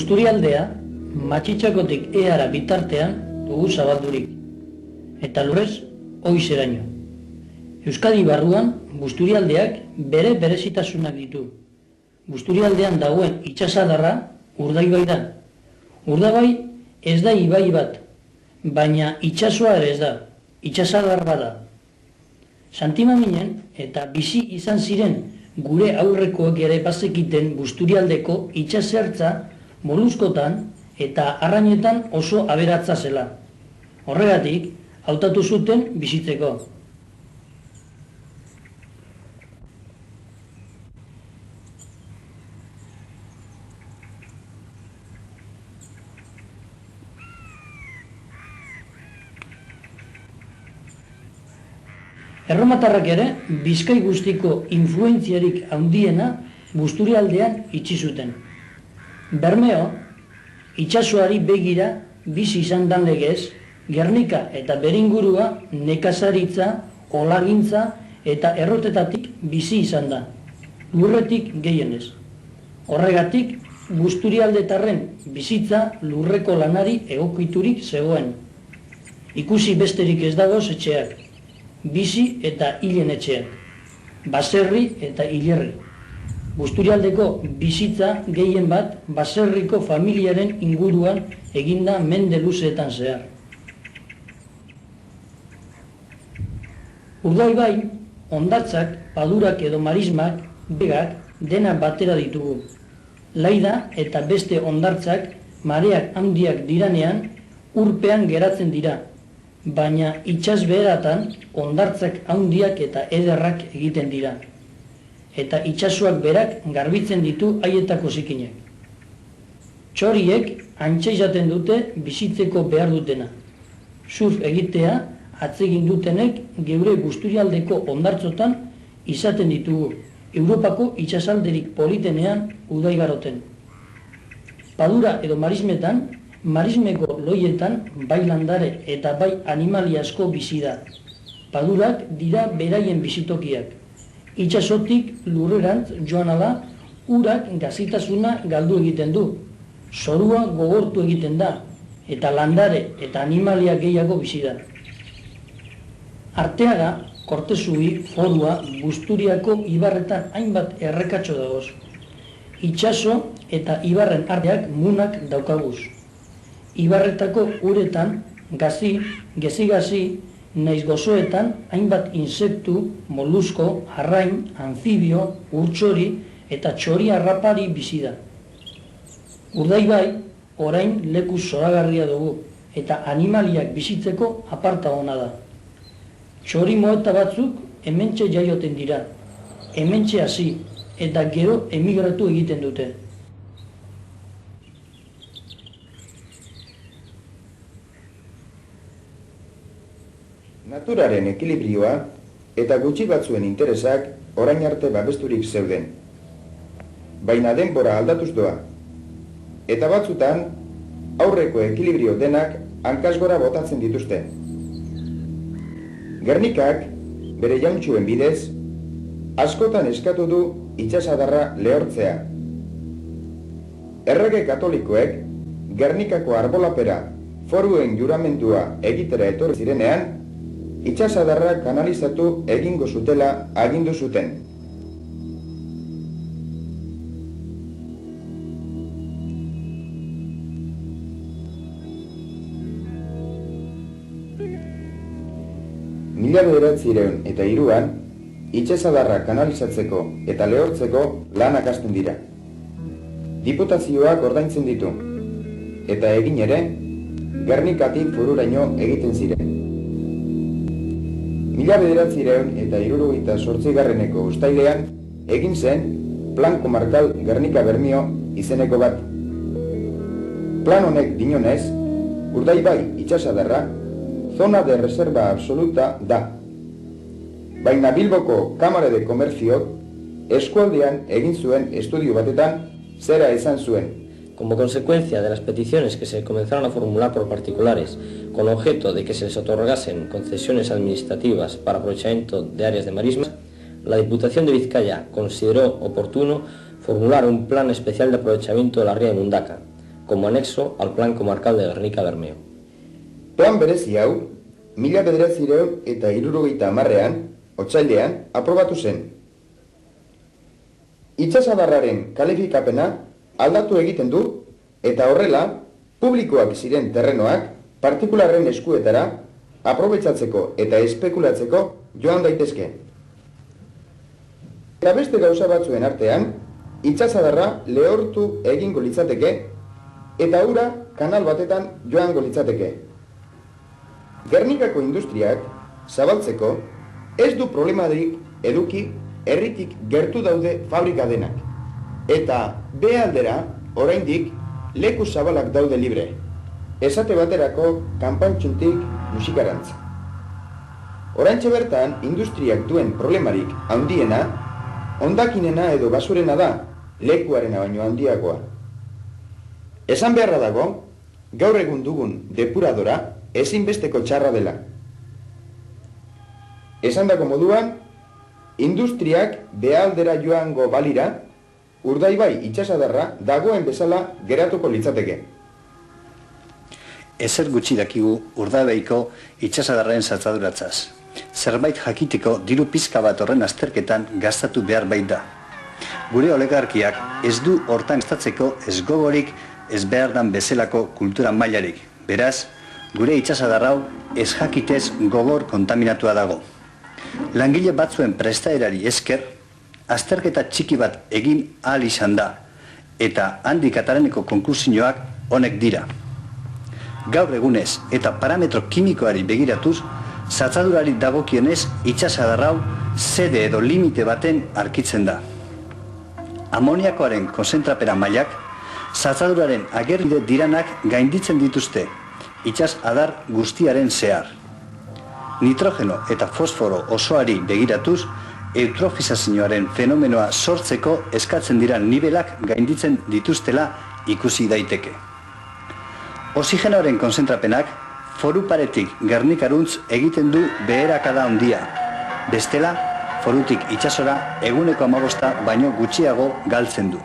Busturialdea, Matxitxakotik eara bitartean dugu zabaldurik, eta lurrez hoizeraino. Euskadi barruan, Busturialdeak bere berezitasunak ditu. Busturialdean dagoen itsasadarra Urdaibai da. Urdaibai ez da ibai bat, baina itsasoa ere ez da, itsasadarra da. Santimaminen eta bizi izan ziren gure aurrekoek ere bazekiten Busturialdeko itsasertza moluskotan eta arrainetan oso aberatsa zela. Horregatik, hautatu zuten bizitzeko. Erromatarrak ere, Bizkai guztiko influentziarik handiena Busturialdean itxi zuten. Bermeo, itsasoari begira bizi izan dan legez, Gernika eta beringurua nekazaritza, olagintza eta errotetatik bizi izan da, lurretik gehienez. Horregatik, Busturialdetarren bizitza lurreko lanari egokiturik zegoen. Ikusi besterik ez dagoz etxeak, bizi eta hilen etxeak, baserri eta hilerri. Busturialdeko bizitza gehien bat baserriko familiaren inguruan eginda mende luzeetan zehar. Urdaibai, hondartzak, padurak edo marismak, begak, dena batera ditugu. Laida eta beste hondartzak, mareak handiak diranean, urpean geratzen dira, baina itsas beheratan hondartzak handiak eta ederrak egiten dira. Eta itsasoak berak garbitzen ditu haietako zikinek. Txoriek antxe izaten dute bizitzeko behar dutena. Surf egitea atsegin dutenek geure Busturialdeko hondartzotan izaten ditugu, Europako itsasalderik politenean udaigaroten. Padura edo marismetan, marismeko loietan bai landare eta bai animali asko bizi da. Padurak dira beraien bizitokiak. Itsasotik lurrerantz joan ala, urak gazitasuna galdu egiten du, zorua gogortu egiten da, eta landare eta animalia gehiago bizi da. Arteaga, Kortezubi, Forua, Busturiako ibarretan hainbat errekatxo dagoz. Itsaso eta ibarren arteak munak daukaguz. Ibarretako uretan, gezi-gazi, naiz gozoetan hainbat insektu, molusko, arrain, anfibio, urtsori eta txori harrapari bizi da. Urdaibai, orain leku zoragarria dugu eta animaliak bizitzeko aparta ona da. Txori moeta batzuk hementxe jaioten dira, hementxe hasi eta gero emigratu egiten dute. Naturaren ekilibrioa eta gutxi batzuen interesak orain arte babesturik zeuden. Baina denbora aldatuz doa. Eta batzutan aurreko ekilibrio denak hankasgora botatzen dituzte. Gernikak, bere jauntxuen bidez, askotan eskatu du itsasadarra lehortzea. Errege katolikoek Gernikako arbolapera foruen juramendua egitera etorri zirenean, itsasadarra kanalizatu egingo zutela agindu zuten. Mila 1903an, itsasadarra kanalizatzeko eta lehortzeko lanak hasten dira. Diputazioak ordaintzen ditu, eta egin ere, Gernikatik Foruraino egiten ziren. Mila 1968ko uztailean egin zen Plan Komarkal Gernika Bermio izeneko bat. Plan honek dinonez, Urdaibai itsasadarra zona de reserva absoluta da. Baina Bilboko Kamara de Komerziok eskualdean egin zuen estudio batetan zera esan zuen. Como consecuencia de las peticiones que se comenzaron a formular por particulares con objeto de que se les otorgasen concesiones administrativas para aprovechamiento de áreas de marismas, la Diputación de Vizcaya consideró oportuno formular un plan especial de aprovechamiento de la ría de Mundaka, como anexo al Plan Comarcal de Gernika-Bermeo. Plan berezi hau, 1970ean, otsailean, aprobatu zen. Itsasadarraren kalifikapena aldatu egiten du, eta horrela, publikoak ziren terrenoak partikularren eskuetara aprobetxatzeko eta espekulatzeko joan daitezke. Eta beste gauza batzuen artean, itsasadarra lehortu egingo litzateke eta ura kanal batetan joango litzateke. Gernikako industriak zabaltzeko ez du problemarik eduki herritik gertu daude fabrika denak. Eta behealdera oraindik leku zabalak daude libre. Esate baterako kanpantxuntik musikarantz. Oraintxe bertan industriak duen problemarik handiena, hondakinena edo basurena da, lekuarena baino handiagoa. Esan beharra dago, gaur egun dugun depuradora ezinbesteko txarra dela. Esandako moduan, industriak behealdera joango balira, Urdaibai itsasadarra dagoen bezala geratuko litzateke. Ezer gutxi dakigu Urdaibaiko itsasadarraren saltzaduratzaz. Zerbait jakiteko diru pizka bat horren azterketan gastatu behar baita. Gure oligarkiak ez du hortan gastatzeko ez gogorik ez behar dan bezalako kultura mailarik. Beraz, gure itsasadarrau ez jakitez gogor kontaminatua dago. Langile batzuen prestaerari esker, azterketa txiki bat egin ahal izan da, eta handik ataraneko konklusioak honek dira. Gaur egunez eta parametro kimikoari begiratuz, saltzadurari dagokionez itsasadarrau zede edo limite baten arkitzen da. Amoniakoaren konzentrapera mailak, saltzaduraren agerride diranak gainditzen dituzte, itsasadar guztiaren zehar. Nitrogeno eta fosforo osoari begiratuz, eutrofizazioaren fenomenoa sortzeko eskatzen diran nibelak gainditzen dituztela ikusi daiteke. Oxigenoaren konzentrapenak foruparetik Gernikaruntz egiten du beherakada handia. Bestela, forutik itsasora eguneko 15 baino gutxiago galtzen du.